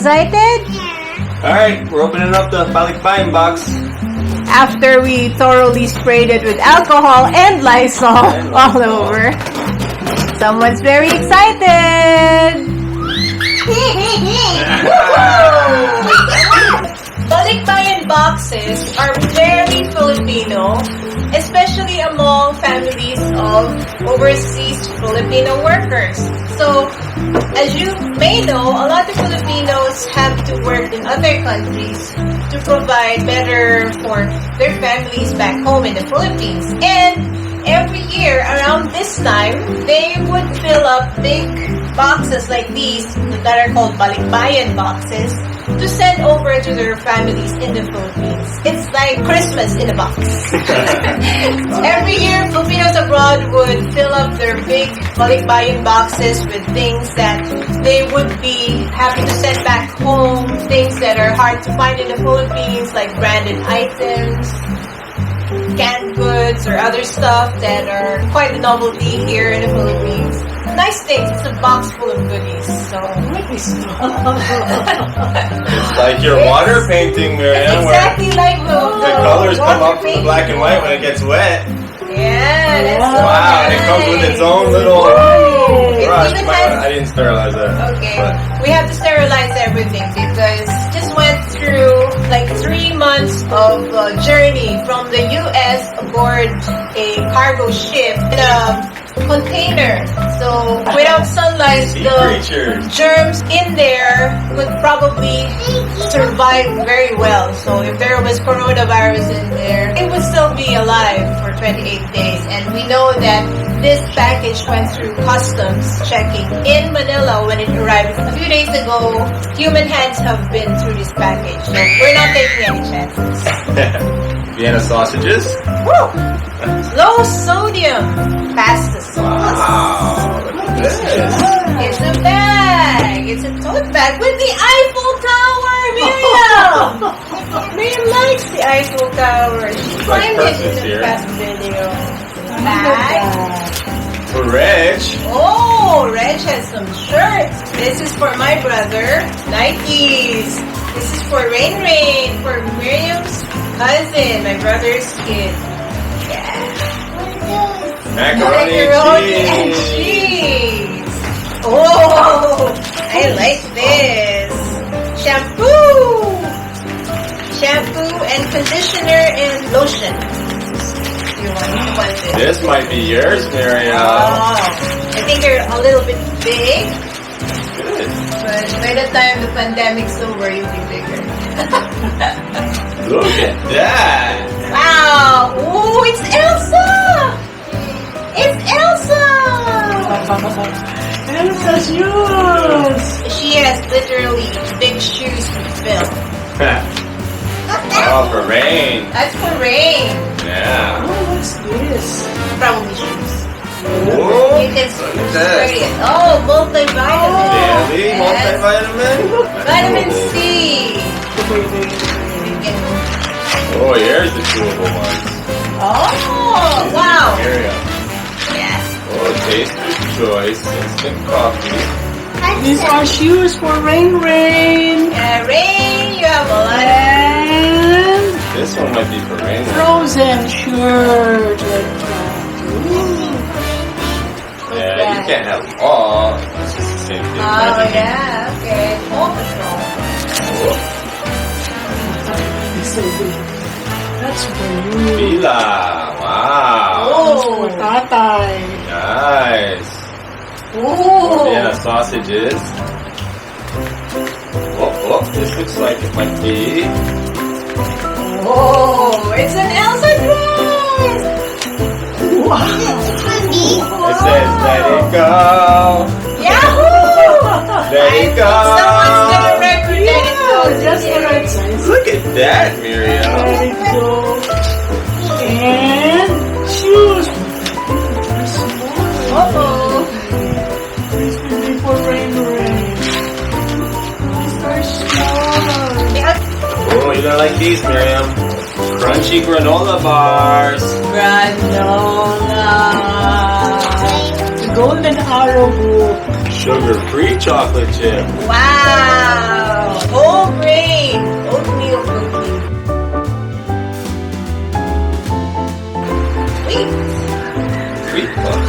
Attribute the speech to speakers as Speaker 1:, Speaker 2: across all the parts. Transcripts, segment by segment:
Speaker 1: excited?
Speaker 2: Alright, we're opening up the Balikbayan Box.
Speaker 1: After we thoroughly sprayed it with alcohol and Lysol all over. Someone's very excited! Balikbayan boxes are very Filipino, especially among families of overseas Filipino workers. So, as you may know, a lot of Filipinos have to work in other countries to provide better for their families back home in the Philippines. And every year around this time, they would fill up big boxes like these that are called Balikbayan boxes to send over to their families in the Philippines. It's like Christmas in a box. Every year, Filipinos abroad would fill up their big Balikbayan boxes with things that they would be happy to send back home, things that are hard to find in the Philippines, like branded items, canned goods, or other stuff that are quite a novelty here in the Philippines. Nice things. It's a box full of goodies. So
Speaker 2: It's like your water painting, Miriam.
Speaker 1: exactly like
Speaker 2: The colors come up from the black and white when it gets wet.
Speaker 1: Yeah, that's so
Speaker 2: Wow, and it comes with its own little brush.
Speaker 1: even has-
Speaker 2: I didn't sterilize that.
Speaker 1: Okay,
Speaker 2: But
Speaker 1: we have to sterilize everything because just went through like 3 months of journey from the U.S. aboard a cargo ship in a container. So without sunlight,
Speaker 2: sea
Speaker 1: the
Speaker 2: creatures.
Speaker 1: germs in there would probably survive very well. So if there was coronavirus in there, it would still be alive for 28 days. And we know that this package went through customs checking in Manila when it arrived a few days ago. Human hands have been through this package. So we're not taking any chances.
Speaker 2: Vienna sausages.
Speaker 1: Woo! Low sodium pasta sauce.
Speaker 2: Wow, look at this.
Speaker 1: It's a bag. It's a tote bag with the Eiffel Tower, Miriam. Miriam likes the Eiffel Tower. She climbed it in the past video. Bag.
Speaker 2: For Reg.
Speaker 1: Oh, Reg has some shirts. This is for my brother, Nikes. This is for Rain, for Miriam's cousin, my brother's kid. Yeah.
Speaker 2: Macaroni
Speaker 1: and cheese. Oh, I like this. Shampoo and conditioner and lotion. You want this?
Speaker 2: This might be yours, Miriam.
Speaker 1: Oh, I think they're a little bit big,
Speaker 2: Good.
Speaker 1: but by the time the pandemic's over, you'll be bigger.
Speaker 2: Look at that.
Speaker 1: Wow! Oh, it's Elsa! It's Elsa!
Speaker 3: Elsa's shoes!
Speaker 1: She has literally big shoes to fill.
Speaker 2: Oh, for Rain.
Speaker 1: That's for Rain.
Speaker 2: Yeah.
Speaker 3: Oh, what's this?
Speaker 1: Probably shoes.
Speaker 2: Whoa.
Speaker 1: You can
Speaker 2: Look at
Speaker 1: spray
Speaker 2: this.
Speaker 1: it. Oh, multivitamin.
Speaker 2: Daily
Speaker 1: Yes.
Speaker 2: multivitamin.
Speaker 1: Vitamin C. You can...
Speaker 2: Oh, here's the chewable ones.
Speaker 1: Oh, wow.
Speaker 2: Miriam.
Speaker 1: Yes.
Speaker 2: Oh, Taster's Choice instant coffee.
Speaker 3: These are shoes for Rain.
Speaker 1: Rain, you have a lot of...
Speaker 3: And
Speaker 2: This one might be for Rain.
Speaker 3: frozen shirt. Like that.
Speaker 2: Yeah, you can't have them all. It's just the same thing.
Speaker 1: Oh, yeah, okay. Paw Patrol.
Speaker 2: Oh,
Speaker 3: It's so good. That's for you.
Speaker 2: Fila. Wow.
Speaker 1: Oh,
Speaker 3: For tatay.
Speaker 2: Nice.
Speaker 1: oh.
Speaker 2: Vienna sausages. Oh, this looks like it might be.
Speaker 1: Oh, it's an Elsa dress.
Speaker 3: Wow.
Speaker 2: It says, let it go.
Speaker 1: Yahoo!
Speaker 2: Let it go.
Speaker 1: Someone's gonna record let it go.
Speaker 3: Just the right size.
Speaker 2: Look at that, Miriam.
Speaker 3: Let it go. And shoes.
Speaker 1: Uh-oh.
Speaker 3: This will be for Rain. These are small.
Speaker 1: Yeah.
Speaker 2: Oh, you don't like these, Miriam? Crunchy granola bars.
Speaker 1: Granola.
Speaker 3: golden arrow book.
Speaker 2: Sugar-free chocolate chip.
Speaker 1: Wow! Whole grain oatmeal cookie. Sweet.
Speaker 2: Sweet puff.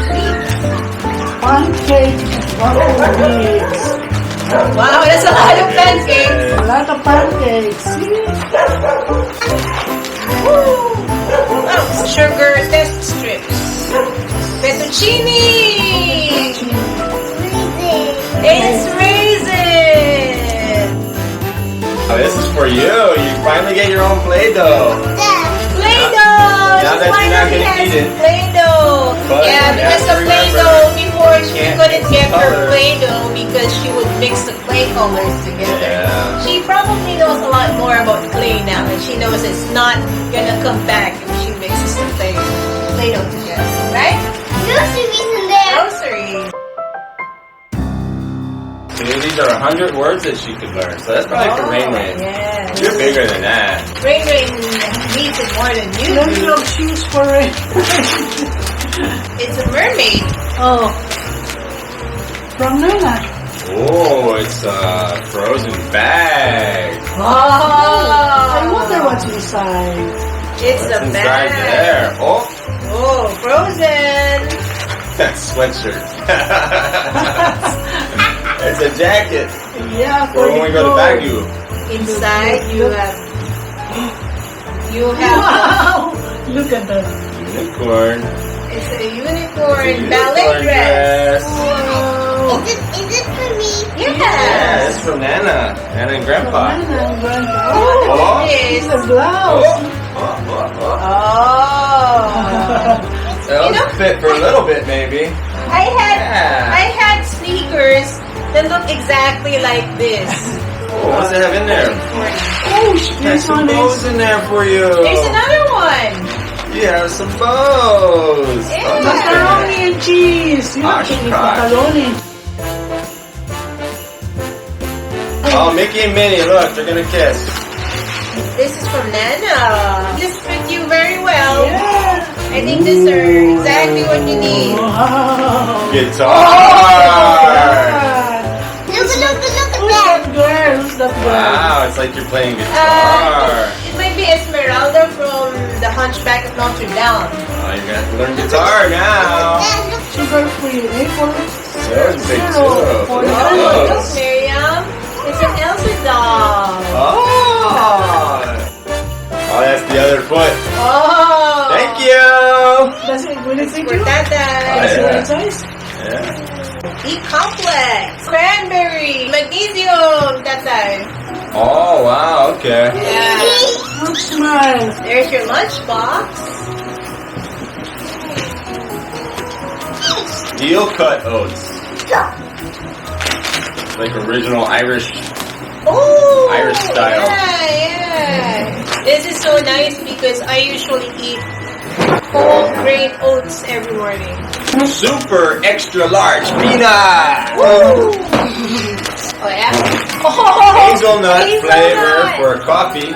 Speaker 3: Pancake butter mix.
Speaker 1: Wow, that's a lot of pancakes.
Speaker 3: A lot of pancakes.
Speaker 1: Oh, sugar test strips. Fettuccine. It's raisin.
Speaker 2: Oh, this is for you. You finally get your own Play-Doh.
Speaker 1: Play-Doh.
Speaker 2: Now that you're not gonna eat it.
Speaker 1: Play-Doh.
Speaker 2: But
Speaker 1: Yeah,
Speaker 2: you
Speaker 1: because
Speaker 2: have
Speaker 1: the
Speaker 2: to
Speaker 1: Play-Doh before she
Speaker 2: can't
Speaker 1: couldn't
Speaker 2: mix
Speaker 1: get her
Speaker 2: colors.
Speaker 1: Play-Doh because she would mix the clay colors together.
Speaker 2: Yeah.
Speaker 1: She probably knows a lot more about clay now, and she knows it's not gonna come back if she mixes the Play-Doh together, right? Groceries.
Speaker 2: So these are 100 words that she could learn. So that's probably for Rain Rain.
Speaker 1: Yes.
Speaker 2: You're bigger than that.
Speaker 1: Rain Rain needs it more than you
Speaker 3: Plenty
Speaker 1: do.
Speaker 3: of shoes for it.
Speaker 1: It's a mermaid.
Speaker 3: Oh. From Nana.
Speaker 2: Oh, it's a frozen bag.
Speaker 1: Oh,
Speaker 3: I wonder what's inside.
Speaker 1: It's
Speaker 2: What's
Speaker 1: a
Speaker 2: inside
Speaker 1: bag.
Speaker 2: there? Oh,
Speaker 1: Oh, frozen.
Speaker 2: that's sweatshirt. It's a jacket.
Speaker 3: Yeah,
Speaker 2: For when we go to Baguio.
Speaker 1: Inside you have
Speaker 3: Wow! Look at that.
Speaker 2: Unicorn.
Speaker 1: it's a
Speaker 2: Unicorn
Speaker 1: unicorn ballet dress.
Speaker 3: Wow.
Speaker 4: Is it for me?
Speaker 1: Yeah.
Speaker 2: Yeah, it's from Nana. Nana and Grandpa.
Speaker 1: Oh,
Speaker 2: Oh.
Speaker 1: it
Speaker 3: It's
Speaker 1: is.
Speaker 3: a blouse.
Speaker 1: Oh.
Speaker 2: That'll fit for a little bit, maybe.
Speaker 1: I
Speaker 2: Yeah.
Speaker 1: had sneakers that look exactly like this.
Speaker 2: Oh, what's it have in there?
Speaker 3: Oh,
Speaker 2: There's
Speaker 3: there's
Speaker 2: some
Speaker 3: one
Speaker 2: bows in there for you.
Speaker 1: There's another one.
Speaker 2: Yeah, some bows.
Speaker 1: Yeah.
Speaker 2: Oh, that's
Speaker 3: macaroni
Speaker 2: good.
Speaker 3: and cheese. You have to eat
Speaker 2: Gosh.
Speaker 3: macaroni.
Speaker 2: Oh, Mickey and Minnie, look, they're gonna kiss.
Speaker 1: This is from Nana. This fit you very well.
Speaker 3: Yeah.
Speaker 1: I think these are exactly what you need.
Speaker 3: Wow.
Speaker 2: Guitar.
Speaker 4: Look
Speaker 3: Who's
Speaker 4: at
Speaker 3: that girl? Who's that girl?
Speaker 2: Wow, it's like you're playing guitar.
Speaker 1: It might be Esmeralda from The Hunchback of Notre Dame.
Speaker 2: Oh, you're gonna have to learn guitar now.
Speaker 4: that.
Speaker 3: Sugar free.
Speaker 2: So big
Speaker 3: Zero.
Speaker 2: too.
Speaker 3: For
Speaker 1: Oh,
Speaker 3: $1.
Speaker 1: look, Miriam. It's an Elsa doll.
Speaker 2: Oh, that's the other foot.
Speaker 1: Oh.
Speaker 2: Thank you.
Speaker 3: Does it really fit
Speaker 1: For
Speaker 3: you?
Speaker 1: Tata.
Speaker 3: Is it
Speaker 2: Yeah.
Speaker 3: right size?
Speaker 2: Yeah.
Speaker 1: Eat complex. Cranberry. Magnesium. Tata.
Speaker 2: Oh, wow, okay.
Speaker 1: Yeah.
Speaker 3: Look, smile.
Speaker 1: There's your lunchbox.
Speaker 2: Steel cut oats. Like original Irish.
Speaker 1: Oh,
Speaker 2: Irish style.
Speaker 1: Yeah. This is so nice because I usually eat whole grain oats every morning.
Speaker 2: Super extra large peanut.
Speaker 1: Oh yeah. Oh,
Speaker 2: Hazelnut flavor
Speaker 1: hazelnut.
Speaker 2: for coffee.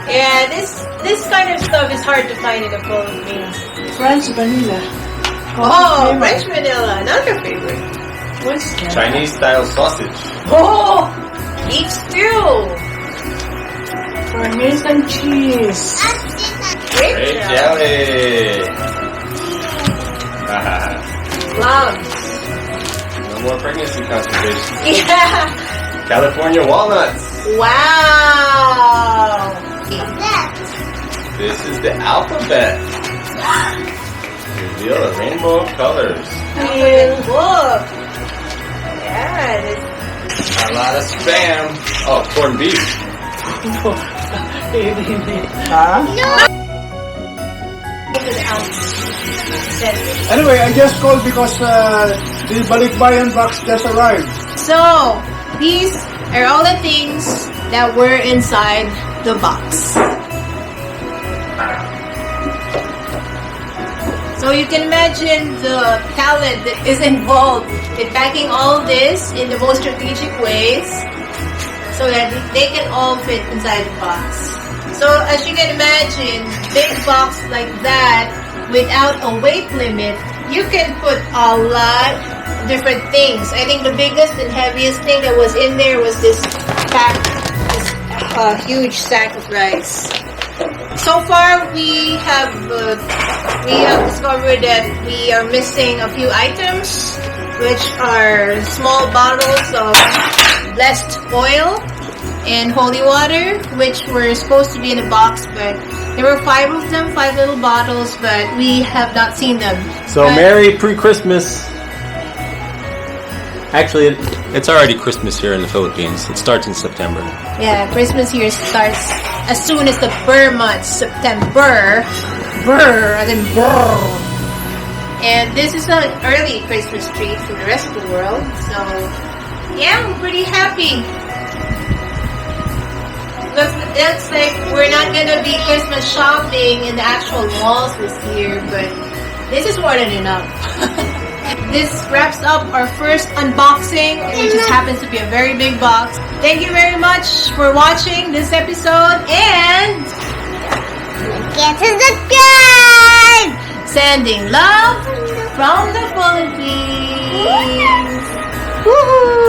Speaker 1: Yeah, this kind of stuff is hard to find in the Philippines.
Speaker 3: French vanilla.
Speaker 1: Oh, French vanilla, another favorite.
Speaker 3: What's that?
Speaker 2: Chinese style sausage.
Speaker 1: Oh, beef stew.
Speaker 3: Parmesan cheese.
Speaker 1: Grape
Speaker 2: Grape
Speaker 1: jelly.
Speaker 2: jelly.
Speaker 1: Plums.
Speaker 2: No more pregnancy constipation.
Speaker 1: Yeah.
Speaker 2: California walnuts.
Speaker 1: Wow.
Speaker 2: This is the alphabet. Reveal a rainbow of colors.
Speaker 1: Alphabet book. Yeah, this
Speaker 2: A lot of spam. Oh, corned beef.
Speaker 3: Huh?
Speaker 1: is out.
Speaker 5: Anyway, I just called because the Balikbayan Box just arrived.
Speaker 1: So, these are all the things that were inside the box. So you can imagine the talent that is involved in packing all this in the most strategic ways so that they can all fit inside the box. So as you can imagine, big box like that without a weight limit, you can put a lot different things. I think the biggest and heaviest thing that was in there was this pack, this huge sack of rice. So far, we have discovered that we are missing a few items, which are small bottles of blessed oil and holy water, which were supposed to be in a box, but there were 5 of them, 5 little bottles, but we have not seen them.
Speaker 2: So Merry pre-Christmas. Actually, it's already Christmas here in the Philippines. It starts in September.
Speaker 1: Yeah, Christmas here starts as soon as the Burr month, September. Burr, as in burr. And this is an early Christmas treat for the rest of the world. So, yeah, I'm pretty happy. Looks like we're not gonna be Christmas shopping in the actual malls this year, but this is more than enough. This wraps up our first unboxing, which just happens to be a very big box. Thank you very much for watching this episode, and
Speaker 4: Get to subscribe!
Speaker 1: sending love from the Philippines. Woohoo!